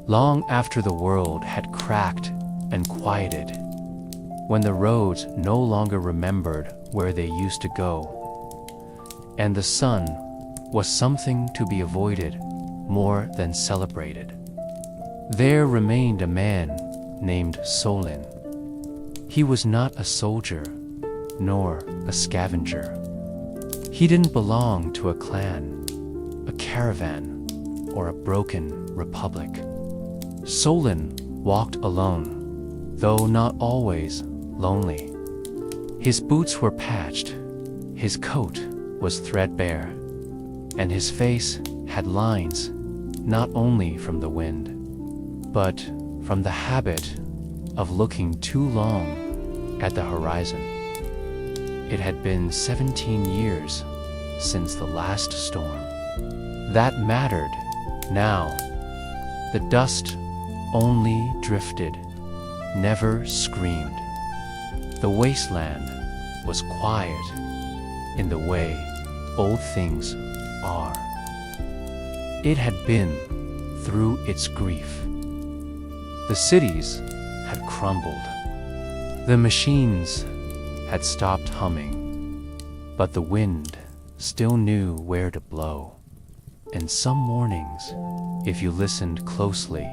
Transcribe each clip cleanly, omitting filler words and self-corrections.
Long after the world had cracked and quieted, when the roads no longer remembered where they used to go, and the sun was something to be avoided more than celebrated, there remained a man named Solin. He was not a soldier, nor a scavenger. He didn't belong to a clan, a caravan, or a broken republic. Solin walked alone, though not always lonely. His boots were patched, his coat was threadbare, and his face had lines not only from the wind, but from the habit of looking too long at the horizon. It had been 17 years since the last storm. That mattered now. The dust only drifted, never screamed. The wasteland was quiet in the way old things are. It had been through its grief. The cities had crumbled. The machines had stopped humming, but the wind still knew where to blow. And some mornings, if you listened closely,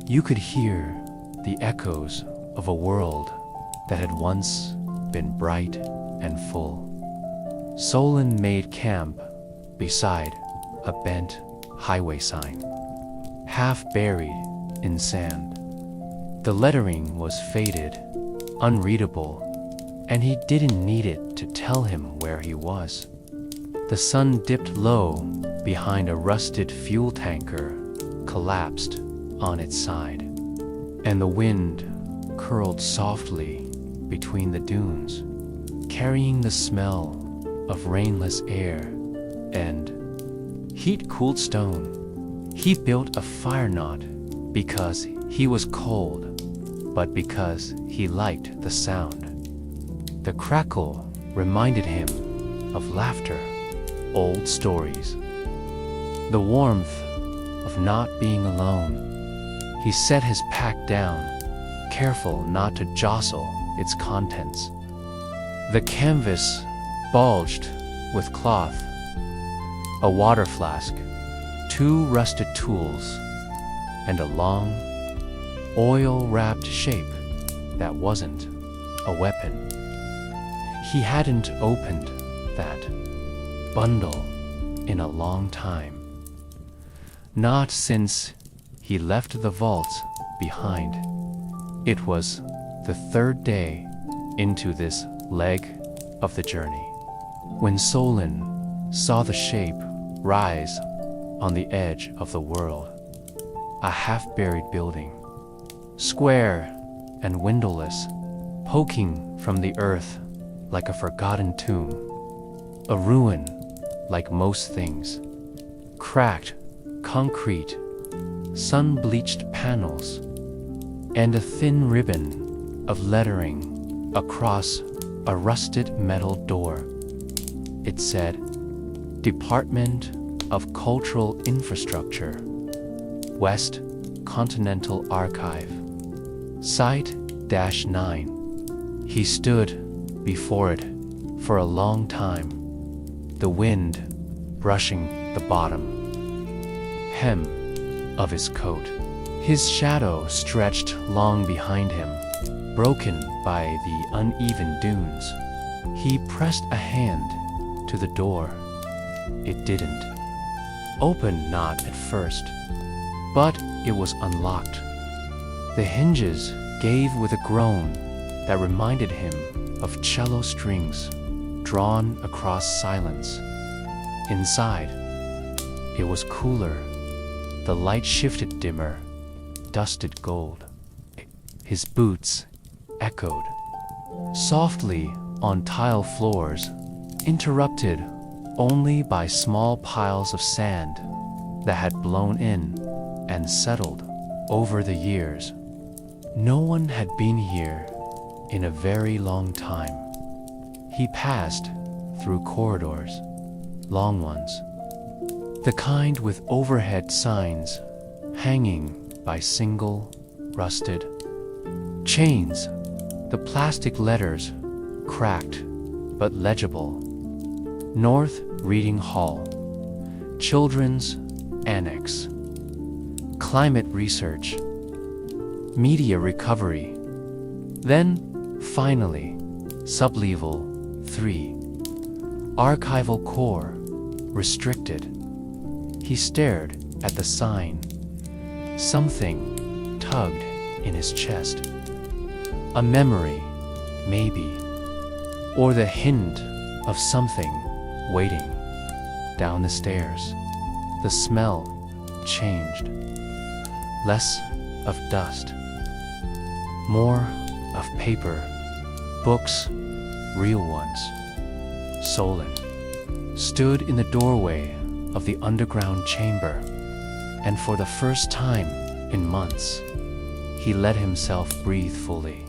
you could hear the echoes of a world that had once been bright and full. Solin made camp beside a bent highway sign, half buried in sand. The lettering was faded, unreadable, and he didn't need it to tell him where he was. The sun dipped low behind a rusted fuel tanker, collapsed on its side, and the wind curled softly between the dunes, carrying the smell of rainless air and heat-cooled stone. He built a fire not because he was cold, but because he liked the sound. The crackle reminded him of laughter, old stories, the warmth of not being alone. He set his pack down, careful not to jostle its contents. The canvas bulged with cloth, a water flask, 2 rusted tools, and a long, oil-wrapped shape that wasn't a weapon. He hadn't opened that bundle in a long time. Not since he left the vault behind. It was the 3rd day into this leg of the journey when Solin saw the shape rise on the edge of the world. A half-buried building, square and windowless, poking from the earth like a forgotten tomb. A ruin like most things. Cracked concrete, sun-bleached panels, and a thin ribbon of lettering across a rusted metal door. It said, Department of Cultural Infrastructure, West Continental Archive, Site-9. He stood before it for a long time, the wind brushing the bottom hem of his coat. His shadow stretched long behind him, broken by the uneven dunes. He pressed a hand to the door. It didn't open, not at first, but it was unlocked. The hinges gave with a groan that reminded him of cello strings drawn across silence. Inside, it was cooler. The light shifted dimmer, dusted gold. His boots echoed softly on tile floors, interrupted only by small piles of sand that had blown in and settled over the years. No one had been here in a very long time. He passed through corridors, long ones. The kind with overhead signs hanging by single, rusted chains. The plastic letters, cracked but legible. North Reading Hall, Children's Annex, Climate Research, Media Recovery. Then, finally, Sublevel 3, Archival Core, Restricted. He stared at the sign. Something tugged in his chest. A memory, maybe, or the hint of something waiting. Down the stairs, the smell changed. Less of dust, more of paper, books, real ones. Solon stood in the doorway of the underground chamber, and for the first time in months, he let himself breathe fully.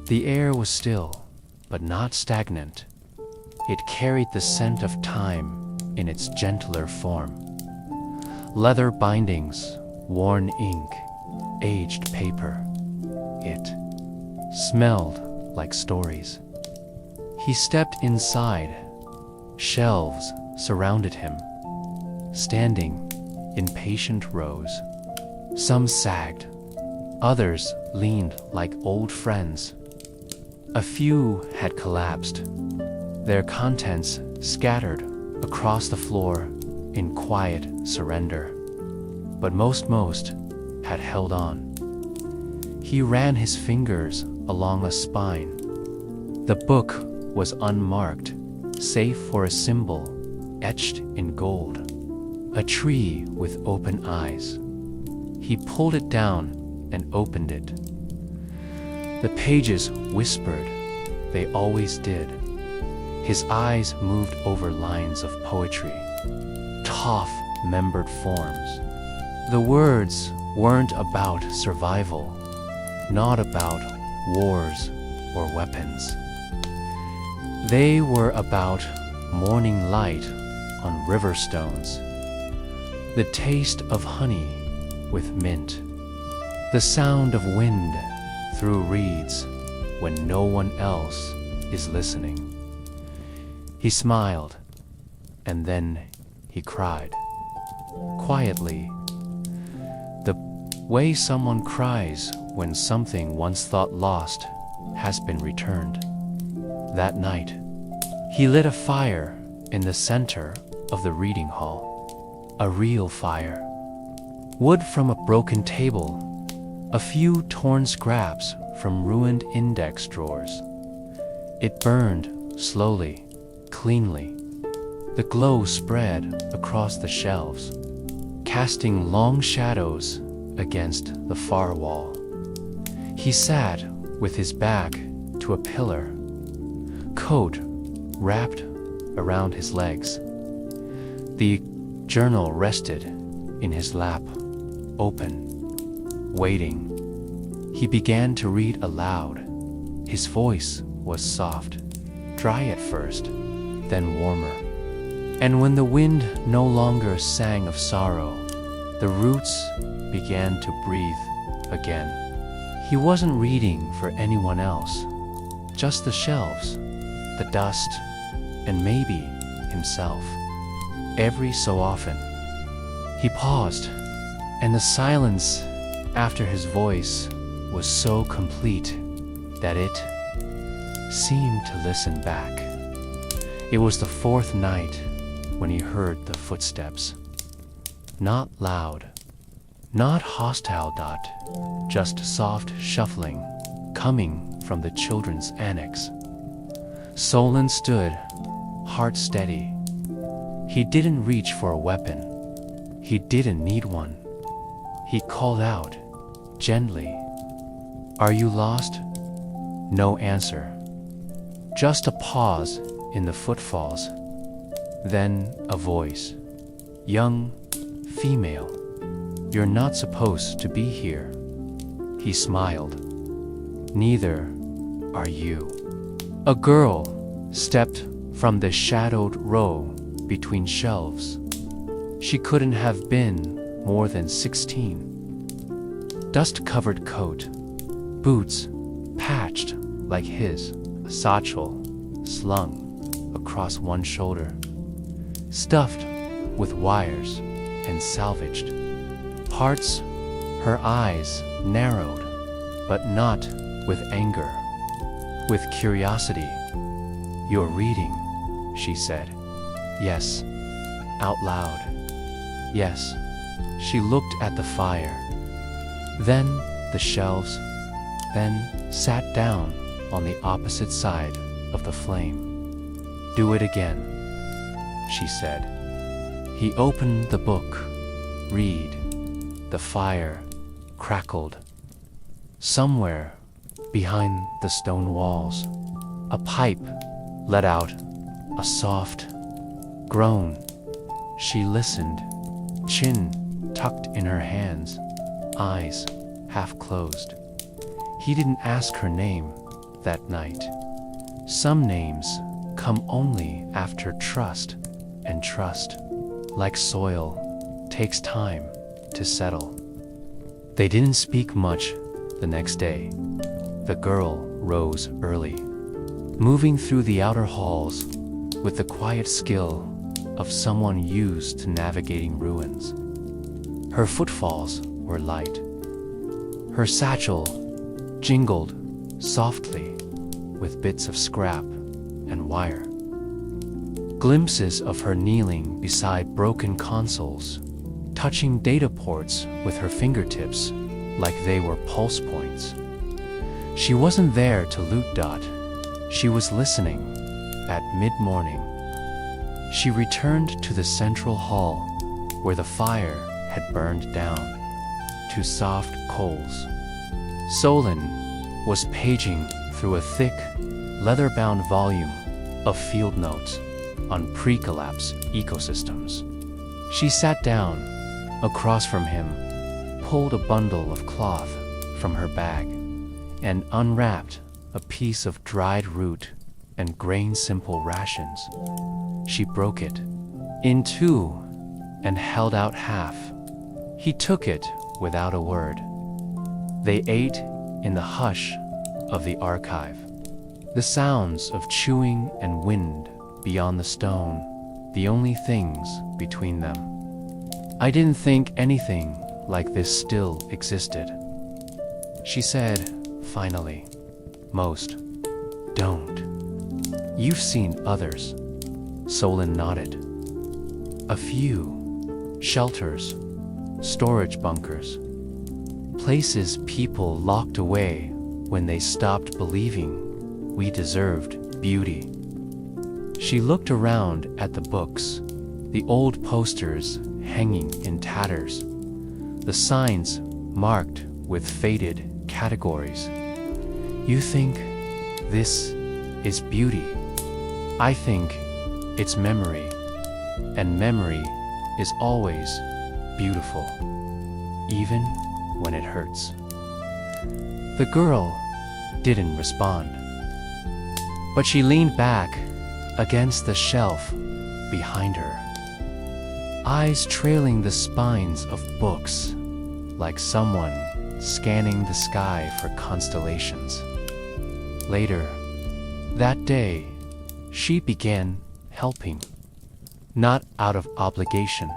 The air was still, but not stagnant. It carried the scent of time in its gentler form. Leather bindings, worn ink, aged paper. It smelled like stories. He stepped inside. Shelves surrounded him, standing in patient rows. Some sagged, others leaned like old friends. A few had collapsed, their contents scattered across the floor in quiet surrender. But most had held on. He ran his fingers along a spine. The book was unmarked, save for a symbol etched in gold. A tree with open eyes. He pulled it down and opened it. The pages whispered, they always did. His eyes moved over lines of poetry, taut membered forms. The words weren't about survival, not about wars or weapons. They were about morning light on river stones, the taste of honey with mint, the sound of wind through reeds when no one else is listening. He smiled, and then he cried, quietly, the way someone cries when something once thought lost has been returned. That night, he lit a fire in the center of the reading hall, a real fire. Wood from a broken table, a few torn scraps from ruined index drawers. It burned slowly, cleanly. The glow spread across the shelves, casting long shadows against the far wall. He sat with his back to a pillar, coat wrapped around his legs. The journal rested in his lap, open, waiting. He began to read aloud. His voice was soft, dry at first, then warmer. And when the wind no longer sang of sorrow, the roots began to breathe again. He wasn't reading for anyone else, just the shelves, the dust, and maybe himself. Every so often, he paused, and the silence after his voice was so complete that it seemed to listen back. It was the fourth night when he heard the footsteps. Not loud, not hostile, just soft shuffling coming from the children's annex. Solon stood, heart steady. He didn't reach for a weapon. He didn't need one. He called out, gently, "Are you lost?" No answer. Just a pause in the footfalls. Then a voice. Young, female. "You're not supposed to be here." He smiled. "Neither are you." A girl stepped from the shadowed row, between shelves. She couldn't have been more than 16. Dust-covered coat, boots patched like his, a satchel slung across one shoulder, stuffed with wires and salvaged parts. Her eyes narrowed, but not with anger, with curiosity. "You're reading," she said. "Yes," out loud. "Yes." She looked at the fire, then the shelves, then sat down on the opposite side of the flame. "Do it again," she said. He opened the book. "Read." The fire crackled. Somewhere behind the stone walls, a pipe let out a soft groan. She listened, chin tucked in her hands, eyes half closed. He didn't ask her name that night. Some names come only after trust, and trust, like soil, takes time to settle. They didn't speak much the next day. The girl rose early, moving through the outer halls with the quiet skill of someone used to navigating ruins. Her footfalls were light. Her satchel jingled softly with bits of scrap and wire. Glimpses of her kneeling beside broken consoles, touching data ports with her fingertips like they were pulse points. She wasn't there to loot. She was listening at mid-morning. She returned to the central hall where the fire had burned down to soft coals. Solon was paging through a thick, leather-bound volume of field notes on pre-collapse ecosystems. She sat down across from him, pulled a bundle of cloth from her bag, and unwrapped a piece of dried root and grain-simple rations. She broke it in two and held out half. He took it without a word. They ate in the hush of the archive, the sounds of chewing and wind beyond the stone, the only things between them. "I didn't think anything like this still existed," she said finally. "Most don't." "You've seen others," Solon nodded. "A few. Shelters, storage bunkers, places people locked away when they stopped believing we deserved beauty." She looked around at the books, the old posters hanging in tatters, the signs marked with faded categories. "You think this is beauty? I think it's memory, and memory is always beautiful, even when it hurts." The girl didn't respond, but she leaned back against the shelf behind her, eyes trailing the spines of books like someone scanning the sky for constellations. Later, that day, she began helping, not out of obligation,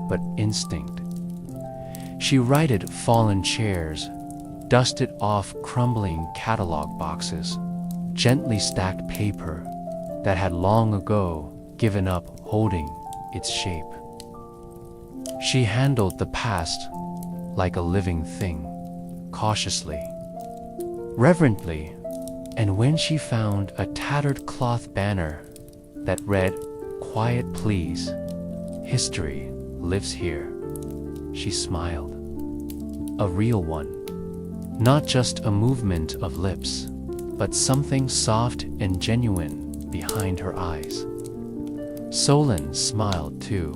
but instinct. She righted fallen chairs, dusted off crumbling catalog boxes, gently stacked paper that had long ago given up holding its shape. She handled the past like a living thing, cautiously, reverently, and when she found a tattered cloth banner that read, "Quiet please, history lives here," she smiled. A real one. Not just a movement of lips, but something soft and genuine behind her eyes. Solon smiled too.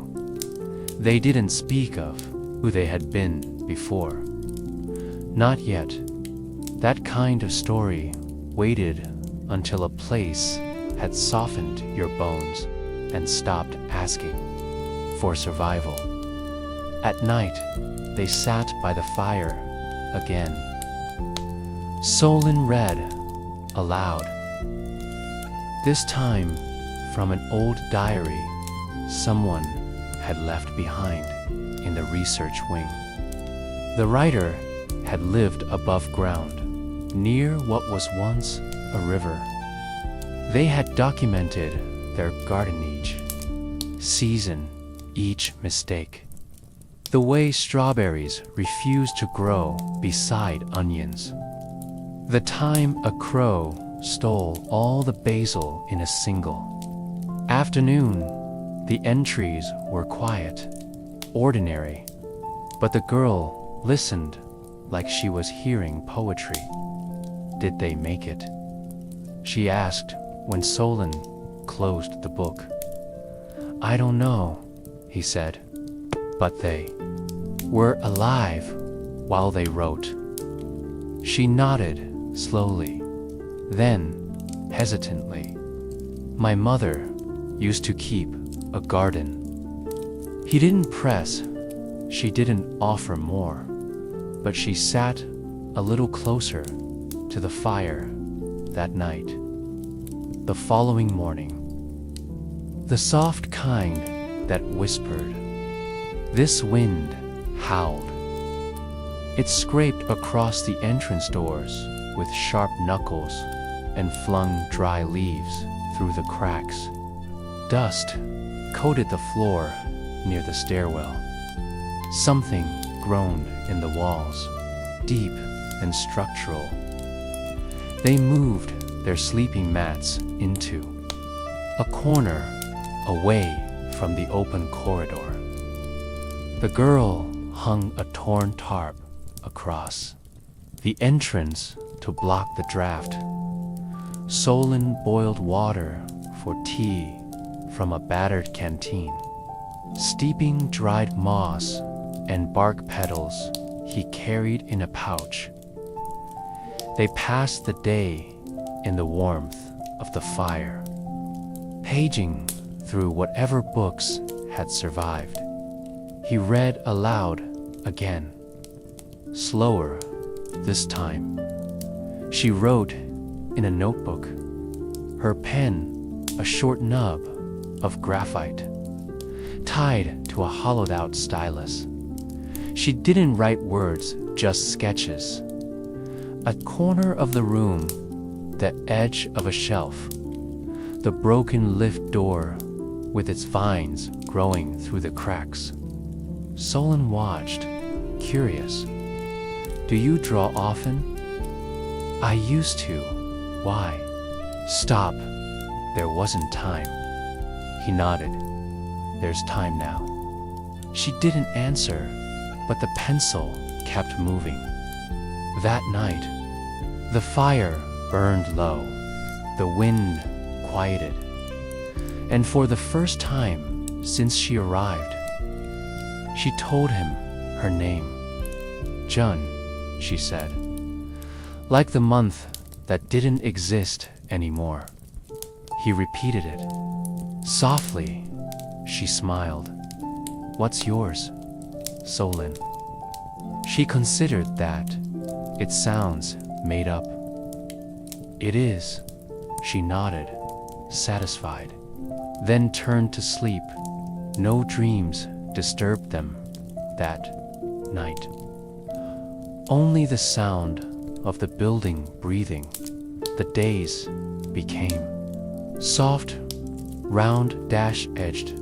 They didn't speak of who they had been before. Not yet. That kind of story waited until a place had softened your bones and stopped asking for survival. At night, they sat by the fire again. Solon read aloud. This time, from an old diary someone had left behind in the research wing. The writer had lived above ground, near what was once a river. They had documented their gardenage, season each mistake. The way strawberries refused to grow beside onions. The time a crow stole all the basil in a single afternoon. The entries were quiet, ordinary, but the girl listened like she was hearing poetry. Did they make it? She asked when Solon closed the book. I don't know, he said, but they were alive while they wrote. She nodded slowly, then hesitantly. My mother used to keep a garden. He didn't press, she didn't offer more, but she sat a little closer to the fire that night. The following morning, the soft kind that whispered, this wind howled. It scraped across the entrance doors with sharp knuckles and flung dry leaves through the cracks. Dust coated the floor near the stairwell. Something groaned in the walls, deep and structural. They moved their sleeping mats into a corner away from the open corridor. The girl hung a torn tarp across the entrance to block the draft. Solon boiled water for tea from a battered canteen. Steeping dried moss and bark petals he carried in a pouch. They passed the day in the warmth of the fire, paging through whatever books had survived. He read aloud again, slower this time. She wrote in a notebook, her pen a short nub of graphite, tied to a hollowed-out stylus. She didn't write words, just sketches. A corner of the room, the edge of a shelf, the broken lift door with its vines growing through the cracks. Solon watched, curious. Do you draw often? I used to. Why? Stop. There wasn't time. He nodded. There's time now. She didn't answer, but the pencil kept moving. That night, the fire burned low. The wind quieted. And for the first time since she arrived, she told him her name. Jun, she said. Like the month that didn't exist anymore. He repeated it. Softly, she smiled. What's yours, Solon? She considered that. It sounds made up. It is, she nodded, satisfied, then turned to sleep. No dreams disturbed them that night. Only the sound of the building breathing. The days became soft, round, dash-edged.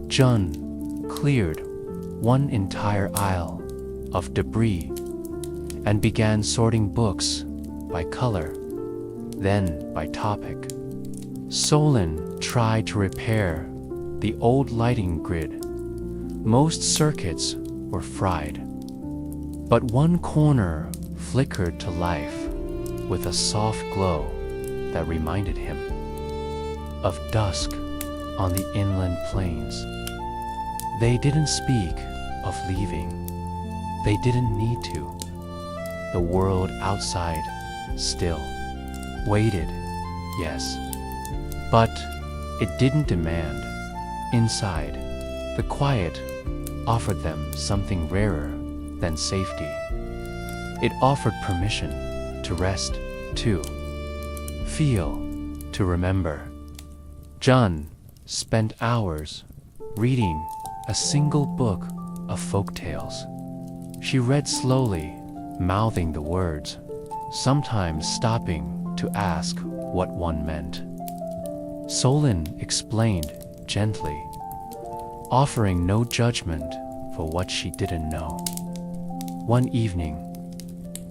Jun cleared one entire aisle of debris and began sorting books by color, then by topic. Solon tried to repair the old lighting grid. Most circuits were fried, but one corner flickered to life with a soft glow that reminded him of dusk on the inland plains. They didn't speak of leaving. They didn't need to. The world outside still waited, yes, but it didn't demand. Inside, the quiet offered them something rarer than safety. It offered permission to rest, to feel, to remember. John spent hours reading a single book of folk tales. She read slowly, mouthing the words, sometimes stopping to ask what one meant. Solon explained gently, offering no judgment for what she didn't know. One evening,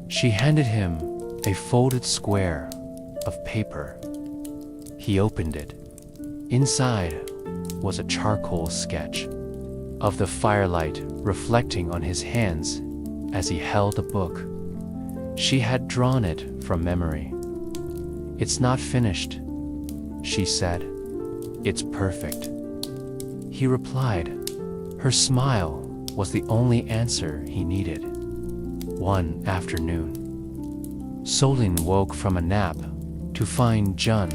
she handed him a folded square of paper. He opened it. Inside was a charcoal sketch of the firelight reflecting on his hands as he held the book. She had drawn it from memory. "It's not finished," she said. "It's perfect." He replied. Her smile was the only answer he needed. One afternoon, Solon woke from a nap to find John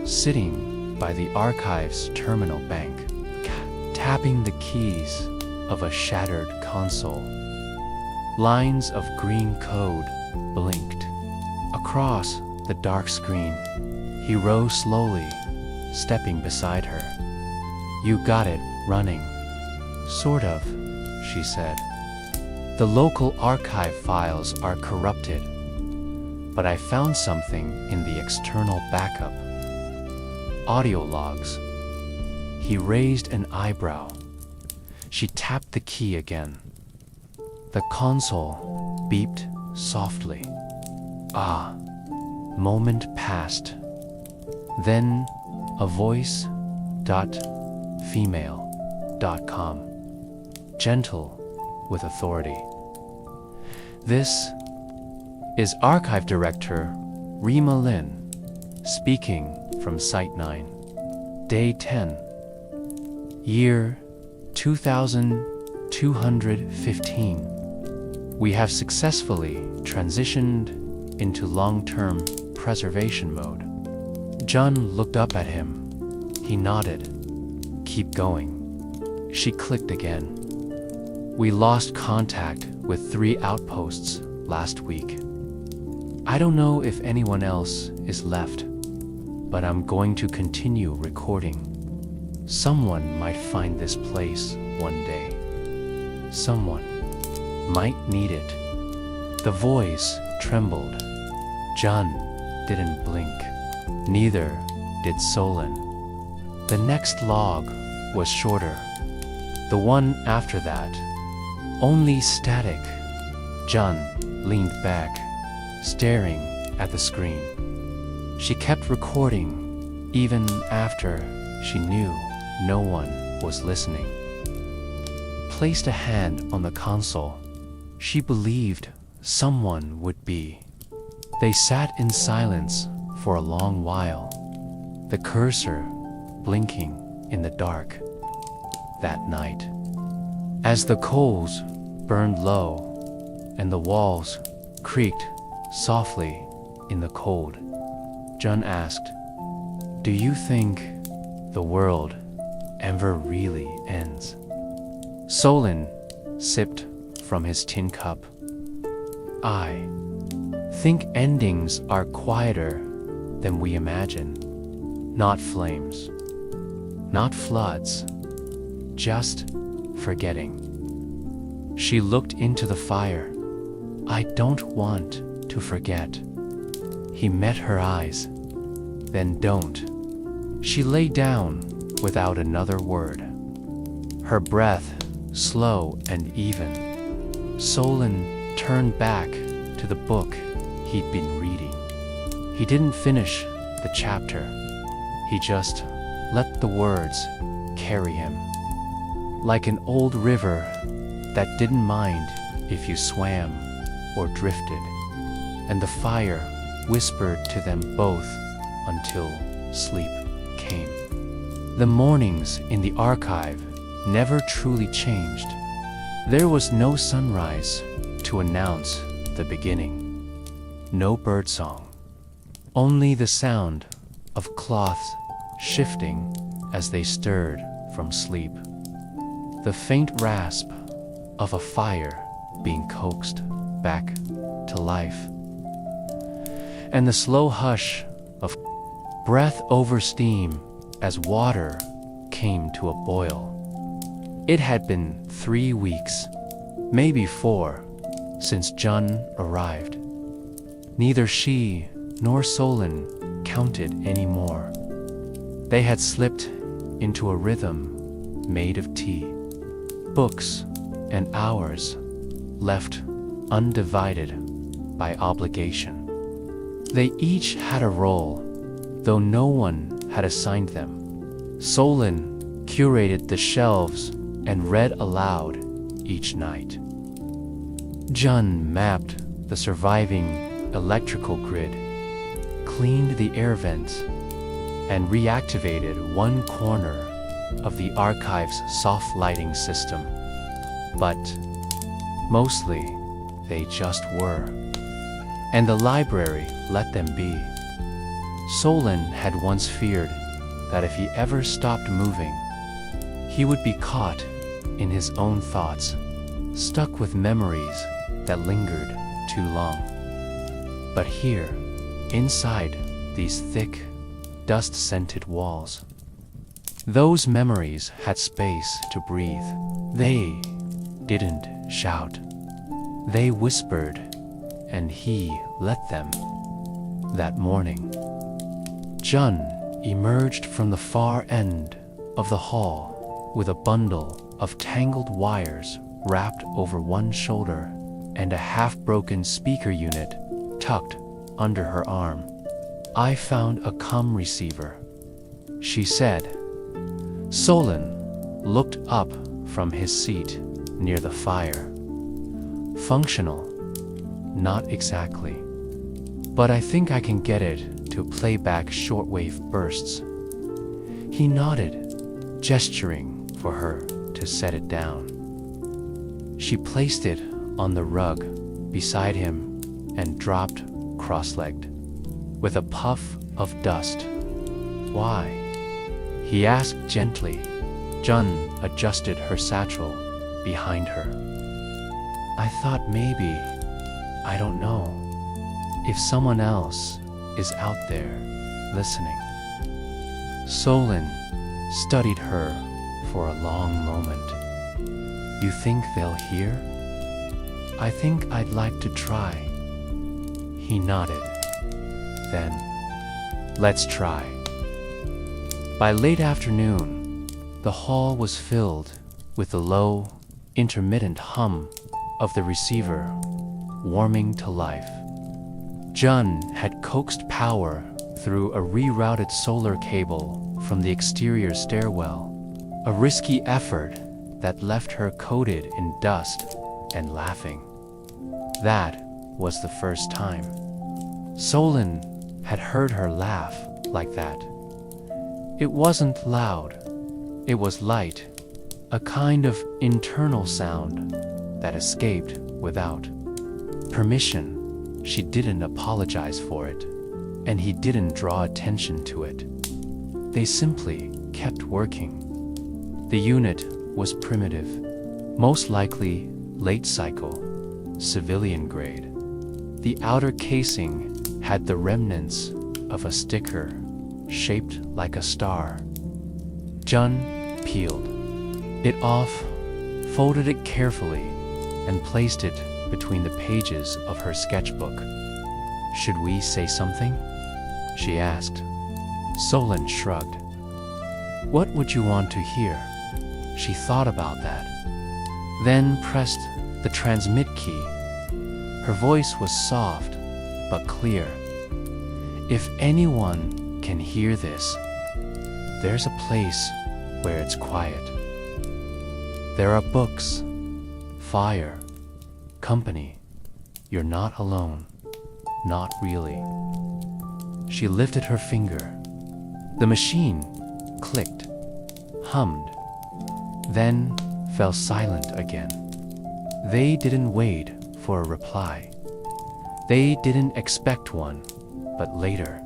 sitting by the archive's terminal bank, tapping the keys of a shattered console. Lines of green code blinked across the dark screen. He rose slowly, stepping beside her. "You got it running." "Sort of," she said. "The local archive files are corrupted, but I found something in the external backup. Audio logs." He raised an eyebrow. She tapped the key again. The console beeped softly. Ah, moment passed. Then a voice, .female.com, gentle with authority. "This is Archive Director Rima Lin, speaking from Site 9. Day 10. Year 2215. We have successfully transitioned into long-term preservation mode." John looked up at him. He nodded. "Keep going." She clicked again. "We lost contact with 3 outposts last week. I don't know if anyone else is left, but I'm going to continue recording. Someone might find this place one day. Someone might need it." The voice trembled. John didn't blink. Neither did Solon. The next log was shorter. The one after that, only static. John leaned back, staring at the screen. She kept recording, even after she knew no one was listening. Placed a hand on the console. She believed someone would be. They sat in silence for a long while, the cursor blinking in the dark. That night, as the coals burned low and the walls creaked softly in the cold, John asked, "Do you think the world ever really ends?" Solon sipped from his tin cup. "I think endings are quieter than we imagine. Not flames, not floods, just forgetting." She looked into the fire. "I don't want to forget." He met her eyes. "Then don't." She lay down without another word. Her breath slow and even. Solon turned back to the book he'd been reading. He didn't finish the chapter. He just let the words carry him. Like an old river that didn't mind if you swam or drifted. And the fire whispered to them both until sleep came. The mornings in the archive never truly changed. There was no sunrise to announce the beginning. No birdsong. Only the sound of cloths shifting as they stirred from sleep. The faint rasp of a fire being coaxed back to life. And the slow hush of breath over steam as water came to a boil. It had been 3 weeks, maybe 4, since Jun arrived. Neither she nor Solon counted anymore. They had slipped into a rhythm made of tea, books, and hours left undivided by obligation. They each had a role, though no one had assigned them. Solon curated the shelves and read aloud each night. Jun mapped the surviving electrical grid, cleaned the air vents, and reactivated one corner of the archive's soft lighting system. But mostly, they just were. And the library let them be. Solon had once feared that if he ever stopped moving, he would be caught in his own thoughts, stuck with memories that lingered too long. But here, inside these thick, dust-scented walls, those memories had space to breathe. They didn't shout. They whispered, and he let them. That morning, Jun emerged from the far end of the hall with a bundle of tangled wires wrapped over one shoulder and a half-broken speaker unit tucked under her arm. "I found a comm receiver," she said. Solon looked up from his seat near the fire. "Functional? Not exactly. But I think I can get it to play back shortwave bursts." He nodded, gesturing for her to set it down. She placed it on the rug beside him and dropped cross-legged, with a puff of dust. "Why?" he asked gently. Jun adjusted her satchel behind her. "I thought maybe, I don't know, if someone else is out there listening." Solon studied her for a long moment. "You think they'll hear?" "I think I'd like to try." He nodded. "Then, let's try." By late afternoon, the hall was filled with the low, intermittent hum of the receiver warming to life. Jun had coaxed power through a rerouted solar cable from the exterior stairwell, a risky effort that left her coated in dust and laughing. That was the first time Solon had heard her laugh like that. It wasn't loud, it was light, a kind of internal sound that escaped without permission. She didn't apologize for it, and he didn't draw attention to it. They simply kept working. The unit was primitive, most likely late cycle, civilian grade. The outer casing had the remnants of a sticker shaped like a star. Jun peeled it off, folded it carefully, and placed it between the pages of her sketchbook. "Should we say something?" she asked. Solon shrugged. "What would you want to hear?" She thought about that, then pressed the transmit key. Her voice was soft but clear. "If anyone can hear this, there's a place where it's quiet. There are books, fire, company. You're not alone. Not really." She lifted her finger. The machine clicked, hummed, then fell silent again. They didn't wait for a reply. They didn't expect one, but later,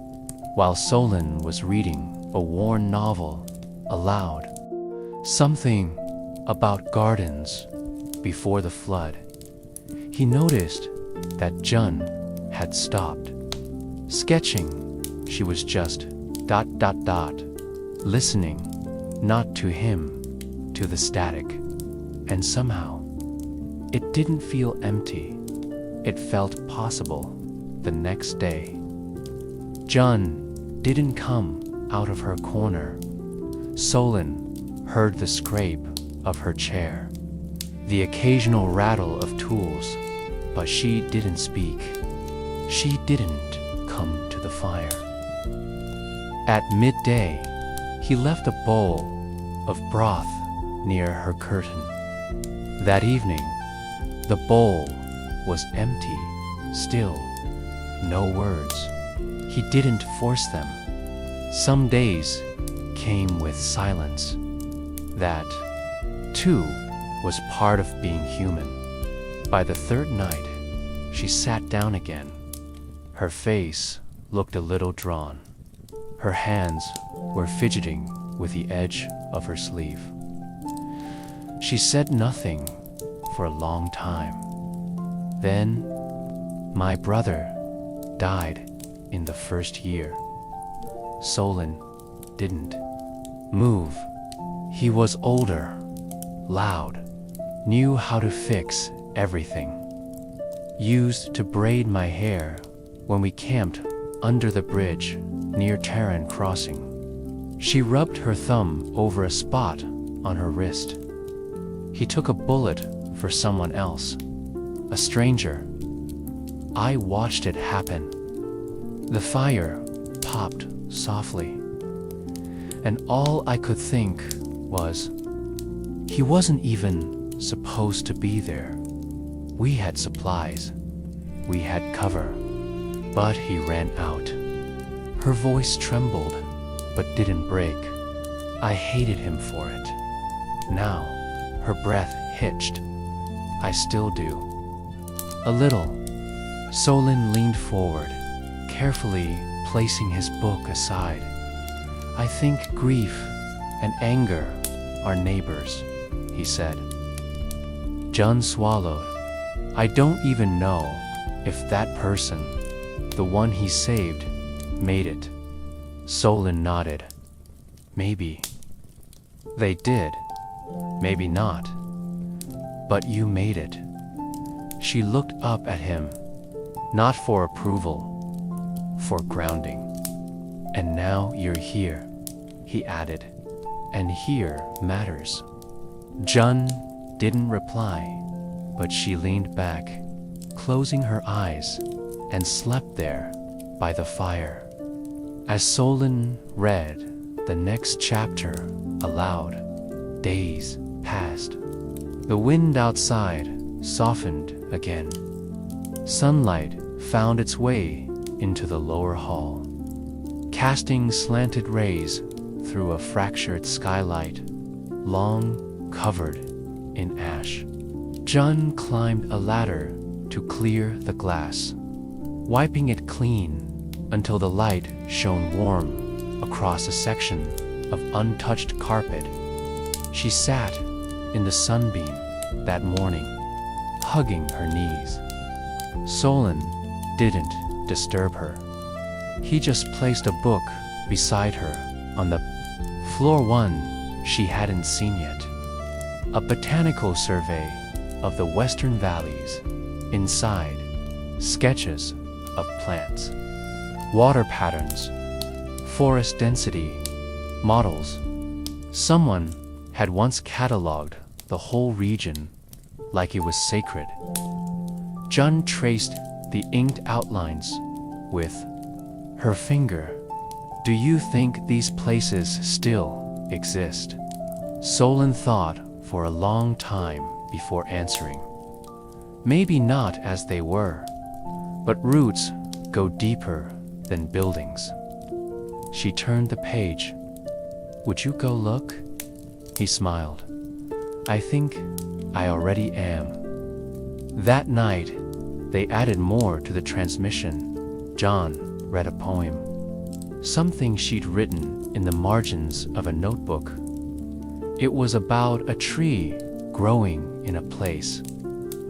while Solon was reading a worn novel aloud, Something about gardens before the flood. He noticed that Jun had stopped sketching. She was just ... listening, not to him, to the static. And somehow, it didn't feel empty. It felt possible. The next day, Jun didn't come out of her corner. Solon heard the scrape of her chair, the occasional rattle of tools, but she didn't speak. She didn't come to the fire. At midday, he left a bowl of broth near her curtain. That evening, the bowl was empty, still, no words. He didn't force them. Some days came with silence. That, too, was part of being human. By the third night, she sat down again. Her face looked a little drawn. Her hands were fidgeting with the edge of her sleeve. She said nothing for a long time. Then, my brother died in the first year. Solon didn't move. He was older, loud, knew how to fix everything. Used to braid my hair when we camped under the bridge near Terran Crossing. She rubbed her thumb over a spot on her wrist. He took a bullet for someone else, a stranger. I watched it happen. The fire popped softly, and all I could think was, he wasn't even supposed to be there. We had supplies, we had cover, but he ran out. Her voice trembled, but didn't break. I hated him for it. Now, her breath hitched. I still do. A little. Solon leaned forward, carefully placing his book aside. I think grief and anger are neighbors, he said. Jun swallowed. I don't even know if that person, the one he saved, made it. Solon nodded. Maybe. They did. Maybe not. But you made it. She looked up at him, not for approval, for grounding. And now you're here, he added. And here matters. Jun didn't reply, but she leaned back, closing her eyes, and slept there by the fire. As Solon read the next chapter aloud, days passed. The wind outside softened again. Sunlight found its way into the lower hall, casting slanted rays through a fractured skylight, long covered in ash. Jun climbed a ladder to clear the glass, wiping it clean until the light shone warm across a section of untouched carpet. She sat in the sunbeam that morning, hugging her knees. Solon didn't disturb her. He just placed a book beside her on the floor, one she hadn't seen yet. A botanical survey of the western valleys. Inside, sketches of plants, water patterns, forest density, models. Someone had once cataloged the whole region like it was sacred. Jun traced the inked outlines with her finger. Do you think these places still exist? Solon thought for a long time before answering. Maybe not as they were, but roots go deeper than buildings. She turned the page. Would you go look? He smiled. I think I already am. That night, they added more to the transmission. Jun read a poem, something she'd written in the margins of a notebook. It was about a tree growing in a place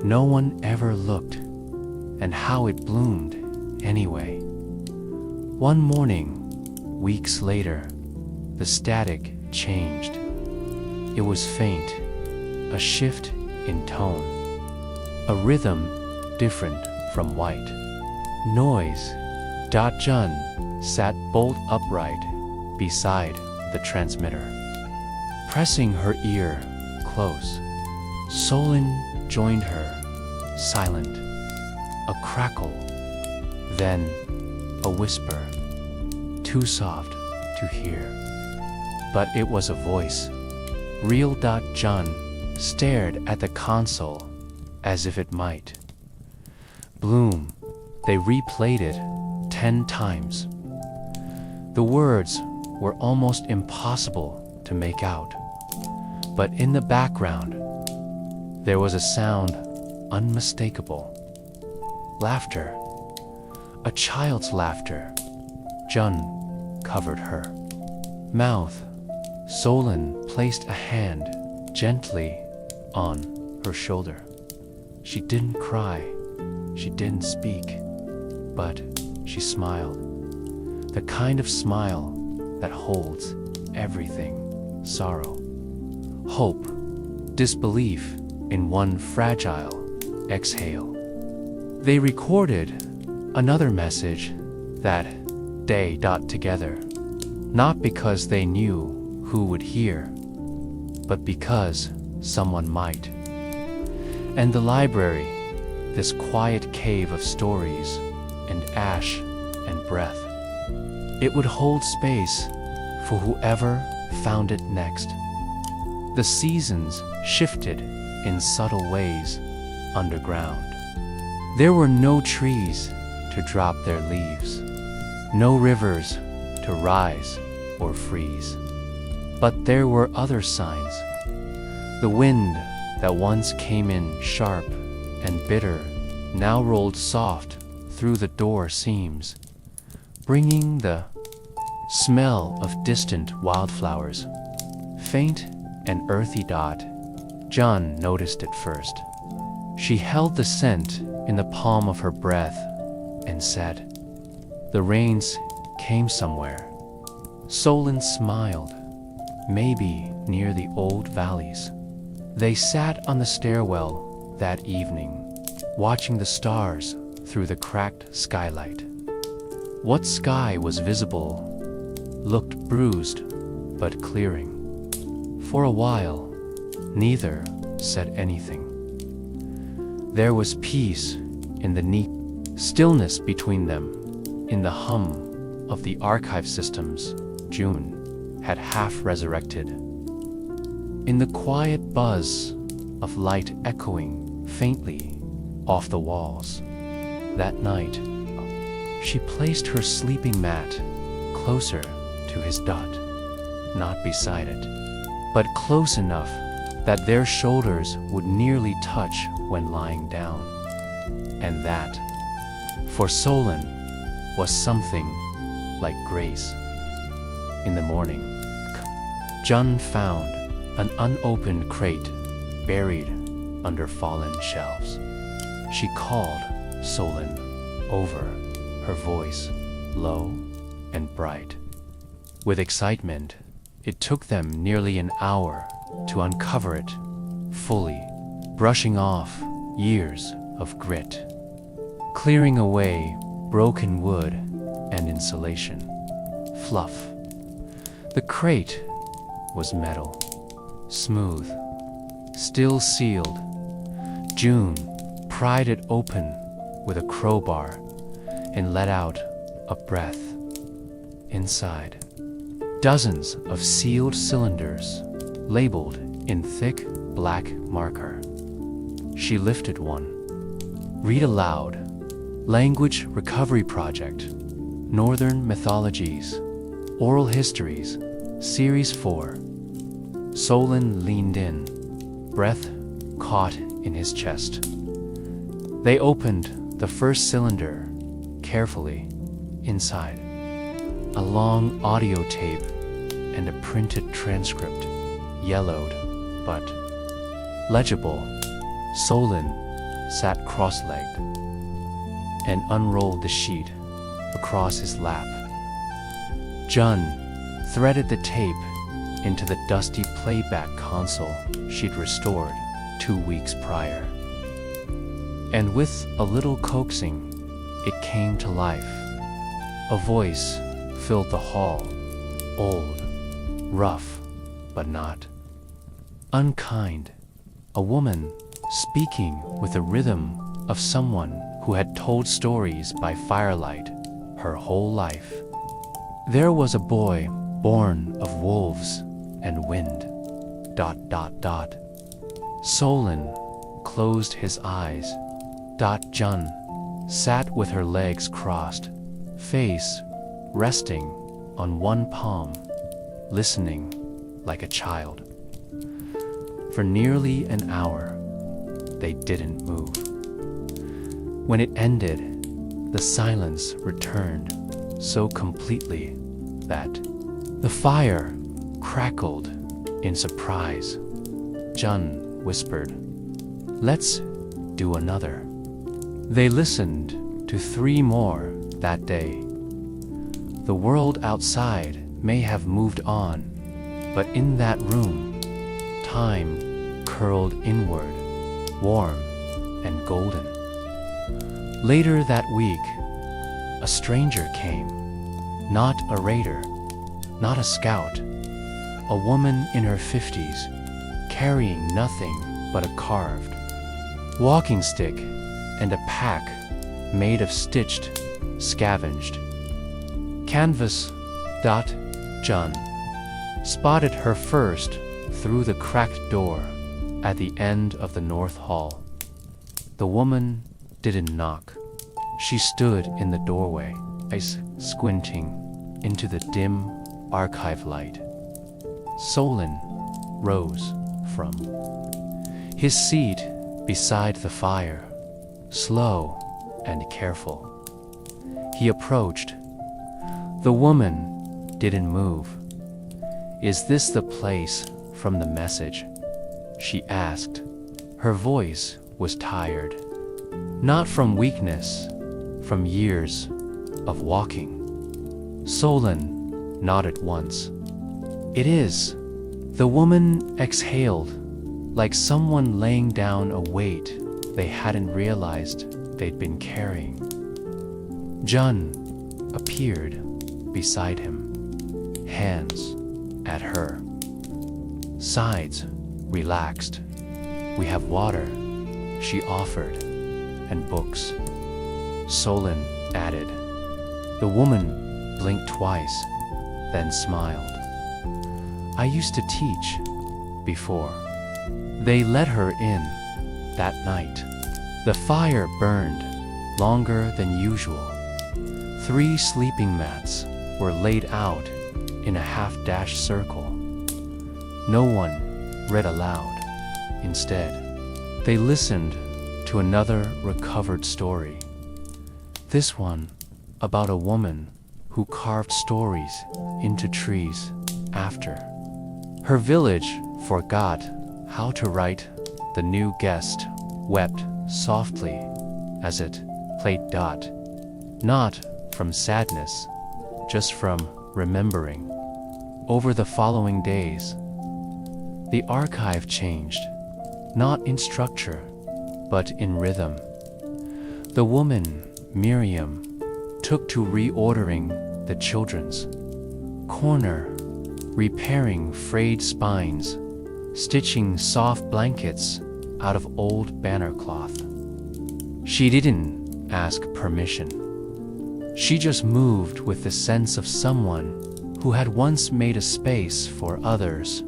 no one ever looked, and how it bloomed anyway. One morning, weeks later, the static changed. It was faint, a shift in tone, a rhythm different from white noise. Jun sat bolt upright beside the transmitter, pressing her ear close. Solon joined her, silent, a crackle, then a whisper, too soft to hear. But it was a voice. Real. Jun stared at the console as if it might bloom. They replayed it 10 times. The words were almost impossible to make out, but in the background, there was a sound unmistakable. Laughter. A child's laughter. Jun covered her mouth. Solon placed a hand gently on her shoulder. She didn't cry, she didn't speak, but she smiled. The kind of smile that holds everything: sorrow, hope, disbelief in one fragile exhale. They recorded another message that day. Together, not because they knew who would hear, but because someone might. And the library, this quiet cave of stories and ash and breath, it would hold space for whoever found it next. The seasons shifted in subtle ways underground. There were no trees to drop their leaves, no rivers to rise or freeze. But there were other signs. The wind that once came in sharp and bitter now rolled soft through the door seams, bringing the smell of distant wildflowers, faint and earthy. Jun noticed it first. She held the scent in the palm of her breath and said, "The rains came somewhere." Solon smiled. Maybe near the old valleys. They sat on the stairwell that evening, watching the stars through the cracked skylight. What sky was visible looked bruised but clearing. For a while, neither said anything. There was peace in the neat stillness between them, in the hum of the archive systems June had half resurrected, in the quiet buzz of light echoing faintly off the walls. That night, she placed her sleeping mat closer to his. Not beside it, but close enough that their shoulders would nearly touch when lying down. And that, for Solon, was something like grace. In the morning, Jun found an unopened crate buried under fallen shelves. She called Solon over, her voice low and bright. With excitement, it took them nearly an hour to uncover it fully, brushing off years of grit, clearing away broken wood and insulation, fluff. The crate was metal, smooth, still sealed. June pried it open with a crowbar and let out a breath. Inside, dozens of sealed cylinders labeled in thick black marker. She lifted one. Read aloud. Language Recovery Project, Northern Mythologies, Oral Histories, Series 4. Solon leaned in, breath caught in his chest. They opened the first cylinder carefully. Inside, a long audio tape and a printed transcript. yellowed, but legible. Solon sat cross-legged and unrolled the sheet across his lap. Jun threaded the tape into the dusty playback console she'd restored 2 weeks prior. And with a little coaxing, it came to life. A voice filled the hall, old, rough, but not unkind. A woman speaking with the rhythm of someone who had told stories by firelight her whole life. There was a boy born of wolves and wind. ... Solon closed his eyes. Jun sat with her legs crossed, face resting on one palm, listening like a child. For nearly an hour, they didn't move. When it ended, the silence returned so completely that the fire crackled in surprise. Jun whispered, "Let's do another." They listened to 3 more that day. The world outside may have moved on, but in that room, time curled inward, warm and golden. Later that week, a stranger came, not a raider, not a scout, a woman in her 50s, carrying nothing but a carved walking stick and a pack made of stitched, scavenged canvas. Jun spotted her first through the cracked door at the end of the north hall. The woman didn't knock. She stood in the doorway, eyes squinting into the dim archive light. Solon rose from his seat beside the fire, slow and careful. He approached. The woman didn't move. "Is this the place from the message?" she asked. Her voice was tired, not from weakness, from years of walking. Solon nodded once. "It is." The woman exhaled, like someone laying down a weight they hadn't realized they'd been carrying. Jun appeared beside him, hands at her sides relaxed. "We have water," she offered, "and books," Solon added. The woman blinked twice, then smiled. "I used to teach before." They let her in that night. The fire burned longer than usual. 3 sleeping mats were laid out in a half-dash circle. No one read aloud. Instead, they listened to another recovered story. This one about a woman who carved stories into trees after her village forgot how to write. The new guest wept softly as it played. Not from sadness, just from remembering. Over the following days, the archive changed, not in structure, but in rhythm. The woman, Miriam, took to reordering the children's corner, repairing frayed spines, stitching soft blankets out of old banner cloth. She didn't ask permission. She just moved with the sense of someone who had once made a space for others.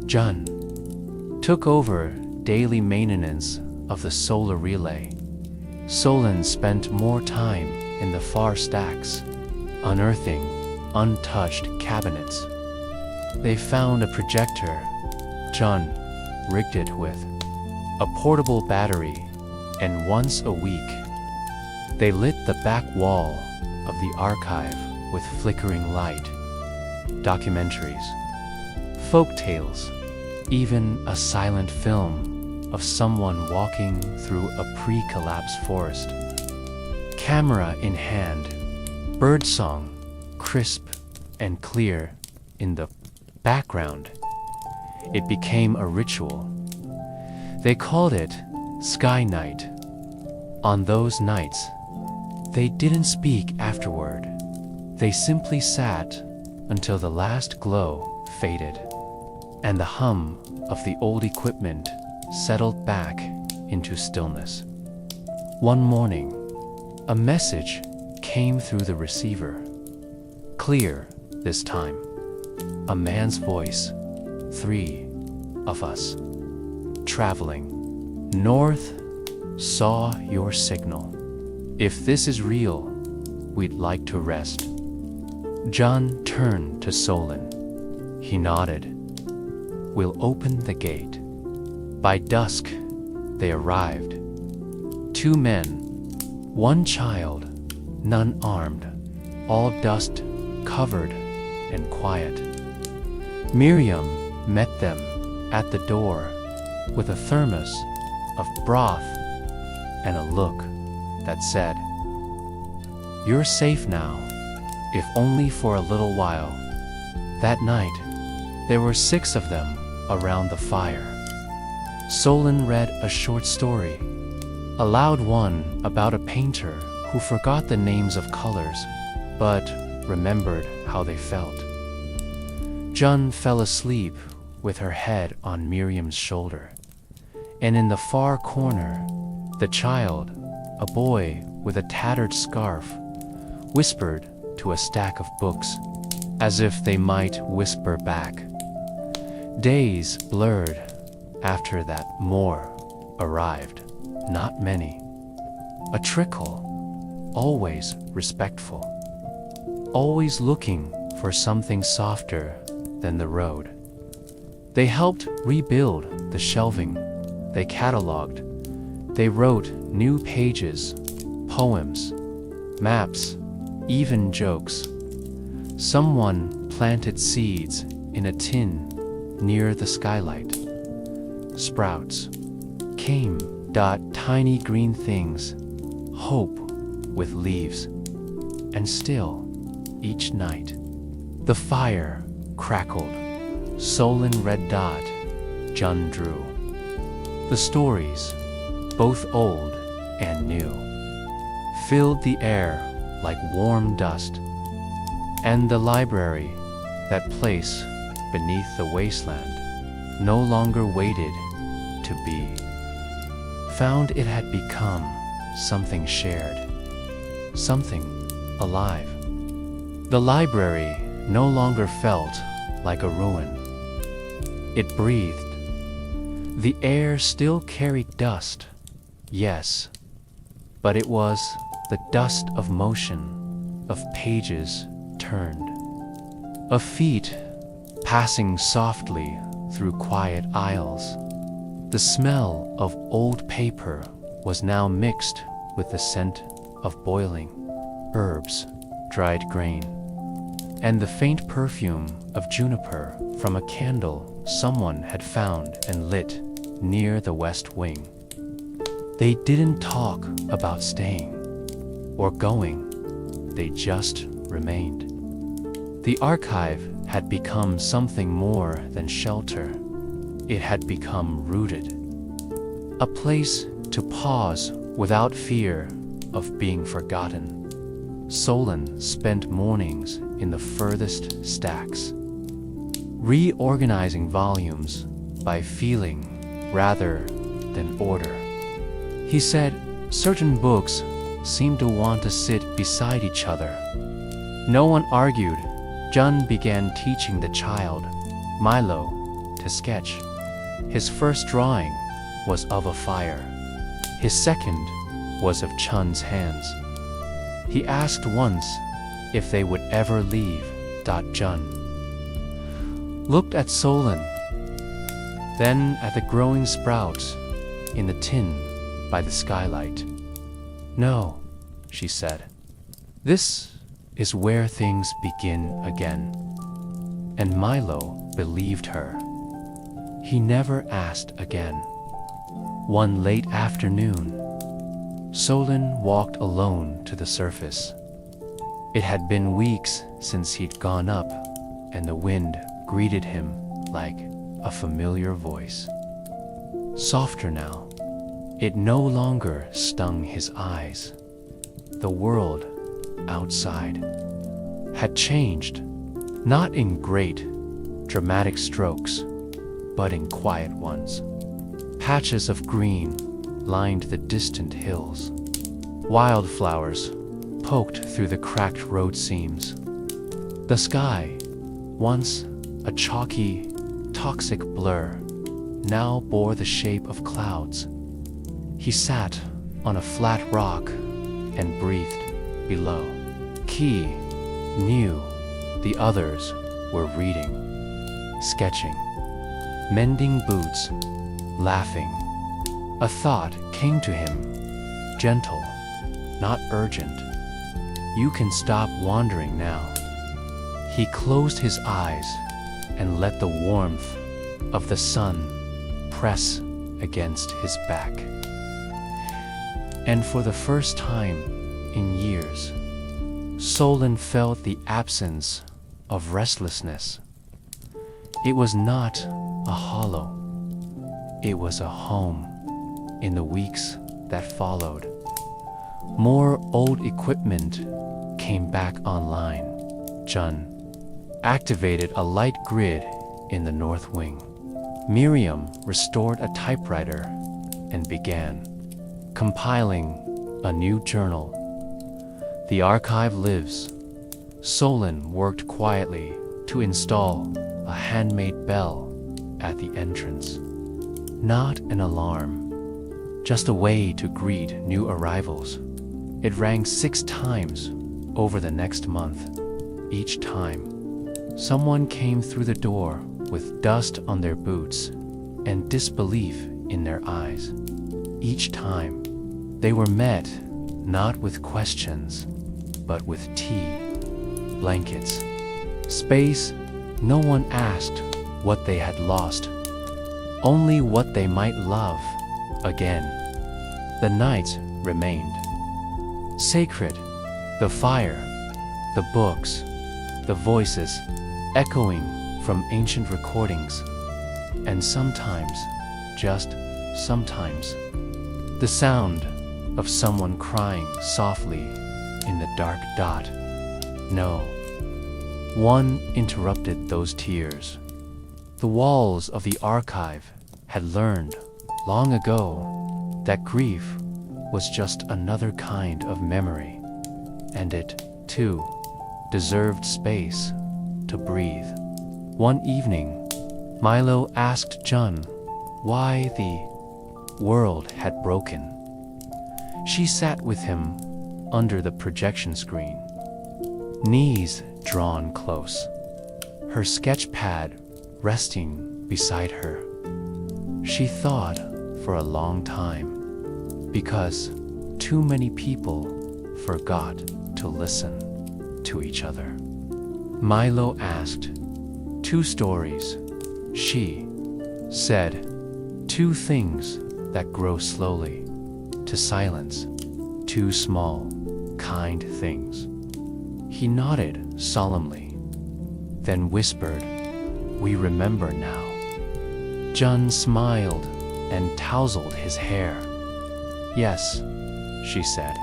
Jun took over daily maintenance of the solar relay. Solon spent more time in the far stacks, unearthing untouched cabinets. They found a projector. Jun rigged it with a portable battery, and once a week, they lit the back wall of the archive with flickering light. Documentaries, folk tales, even a silent film of someone walking through a pre-collapsed forest. Camera in hand, birdsong, crisp and clear in the background. It became a ritual. They called it Sky Night. On those nights, they didn't speak afterward. They simply sat until the last glow faded, and the hum of the old equipment settled back into stillness. One morning, a message came through the receiver. Clear this time. A man's voice. 3 of us, traveling north, saw your signal. If this is real, we'd like to rest. John turned to Solon. He nodded. We'll open the gate. By dusk, they arrived. 2 men, 1 child, none armed, all dust covered and quiet. Miriam met them at the door with a thermos of broth and a look that said, "You're safe now, if only for a little while." That night, there were 6 of them around the fire. Solon read a short story, a loud one about a painter who forgot the names of colors, but remembered how they felt. Jun fell asleep with her head on Miriam's shoulder, and in the far corner, the child, a boy with a tattered scarf, whispered to a stack of books, as if they might whisper back. Days blurred after that. More arrived, not many. A trickle, always respectful, always looking for something softer than the road. They helped rebuild the shelving. They cataloged. They wrote new pages, poems, maps, even jokes. Someone planted seeds in a tin near the skylight. Sprouts came, tiny green things, hope with leaves. And still, each night, the fire crackled. Solon red dot, Jun drew. The stories, both old and new, filled the air like warm dust. And the library, that place beneath the wasteland, no longer waited to be. Found it had become something shared, something alive. The library no longer felt like a ruin. It breathed. The air still carried dust, yes, but it was the dust of motion, of pages turned, of feet passing softly through quiet aisles. The smell of old paper was now mixed with the scent of boiling herbs, dried grain, and the faint perfume of juniper from a candle someone had found and lit near the west wing. They didn't talk about staying or going, they just remained. The archive had become something more than shelter. It had become rooted. A place to pause without fear of being forgotten. Solon spent mornings in the furthest stacks, reorganizing volumes by feeling rather than order. He said certain books seemed to want to sit beside each other. No one argued. Jun began teaching the child, Milo, to sketch. His first drawing was of a fire. His second was of Chun's hands. He asked once if they would ever leave. Jun looked at Solon, then at the growing sprouts in the tin by the skylight. "No," she said. "This is where things begin again." And Milo believed her. He never asked again. One late afternoon, Solon walked alone to the surface. It had been weeks since he'd gone up, and the wind greeted him like a familiar voice. Softer now, it no longer stung his eyes. The world outside had changed, not in great, dramatic strokes, but in quiet ones. Patches of green lined the distant hills. Wildflowers poked through the cracked road seams. The sky, once a chalky, toxic blur, now bore the shape of clouds. He sat on a flat rock and breathed below. Key knew the others were reading, sketching, mending boots, laughing. A thought came to him, gentle, not urgent. You can stop wandering now. He closed his eyes and let the warmth of the sun press against his back. And for the first time in years, Solon felt the absence of restlessness. It was not a hollow. It was a home. In the weeks that followed, more old equipment came back online. Jun activated a light grid in the north wing. Miriam restored a typewriter and began compiling a new journal. The archive lives. Solon worked quietly to install a handmade bell at the entrance. Not an alarm, just a way to greet new arrivals. It rang 6 times over the next month. Each time, someone came through the door with dust on their boots and disbelief in their eyes. Each time, they were met not with questions, but with tea, blankets, space. No one asked what they had lost, only what they might love again. The nights remained sacred, the fire, the books, the voices echoing from ancient recordings, and sometimes, just sometimes, the sound of someone crying softly in the dark dot. No one interrupted those tears. The walls of the archive had learned long ago that grief was just another kind of memory, and it, too, deserved space to breathe. One evening, Milo asked Jun why the world had broken. She sat with him under the projection screen, knees drawn close, her sketch pad resting beside her. She thought for a long time, because too many people forgot to listen to each other. Milo asked, 2 stories, she said, 2 things that grow slowly to silence, 2 small, kind things. He nodded solemnly, then whispered, "We remember now." Jun smiled and tousled his hair. "Yes," she said,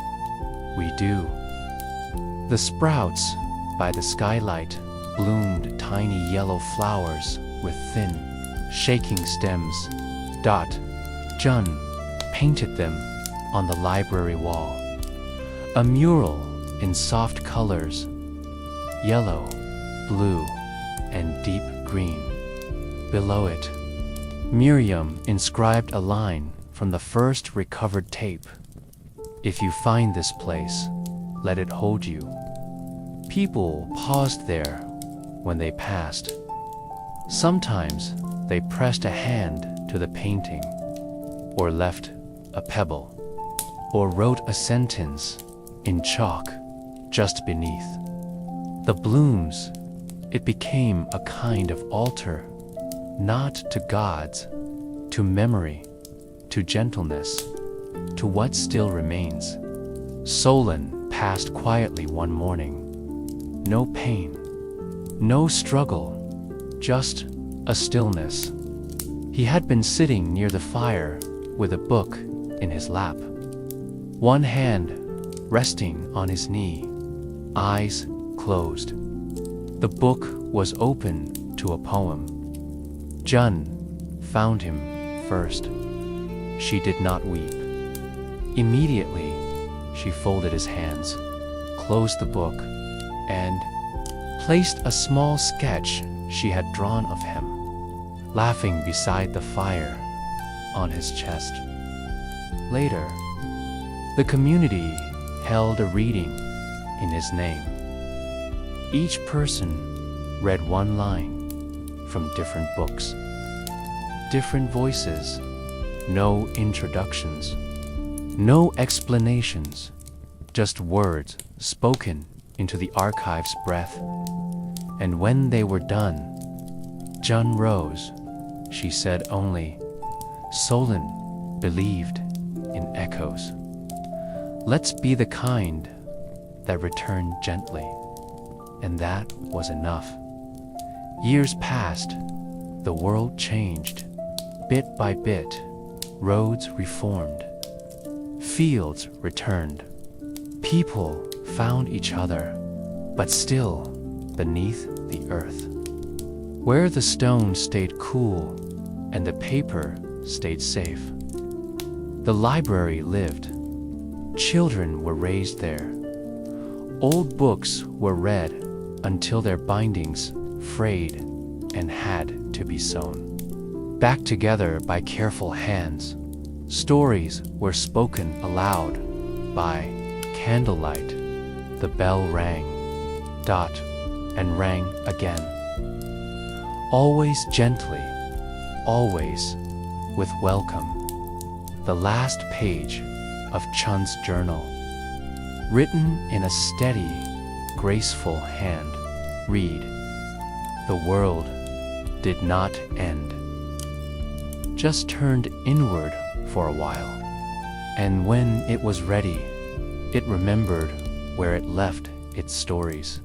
"we do." The sprouts by the skylight bloomed tiny yellow flowers with thin, shaking stems. Jun painted them on the library wall. A mural in soft colors, yellow, blue, and deep green. Below it, Miriam inscribed a line from the first recovered tape. "If you find this place, let it hold you." People paused there when they passed. Sometimes they pressed a hand to the painting, or left a pebble, or wrote a sentence in chalk just beneath. The blooms, it became a kind of altar, not to gods, to memory, to gentleness, to what still remains. Solon passed quietly one morning. No pain, no struggle, just a stillness. He had been sitting near the fire with a book in his lap, one hand resting on his knee, eyes closed. The book was open to a poem. Jun found him first. She did not weep. Immediately, she folded his hands, closed the book, and placed a small sketch she had drawn of him, laughing beside the fire, on his chest. Later, the community held a reading in his name. Each person read one line from different books, different voices, no introductions, no explanations, just words spoken into the archive's breath. And when they were done, Jun rose. She said only, "Solon believed in echoes. Let's be the kind that return gently." And that was enough. Years passed, the world changed. Bit by bit, roads reformed. Fields returned. People found each other, but still beneath the earth, where the stone stayed cool and the paper stayed safe. The library lived. Children were raised there. Old books were read until their bindings frayed and had to be sewn back together by careful hands. Stories were spoken aloud by candlelight. The bell rang, and rang again. Always gently, always with welcome. The last page of Chun's journal, written in a steady, graceful hand, read, "The world did not end, just turned inward for a while, and when it was ready, it remembered where it left its stories."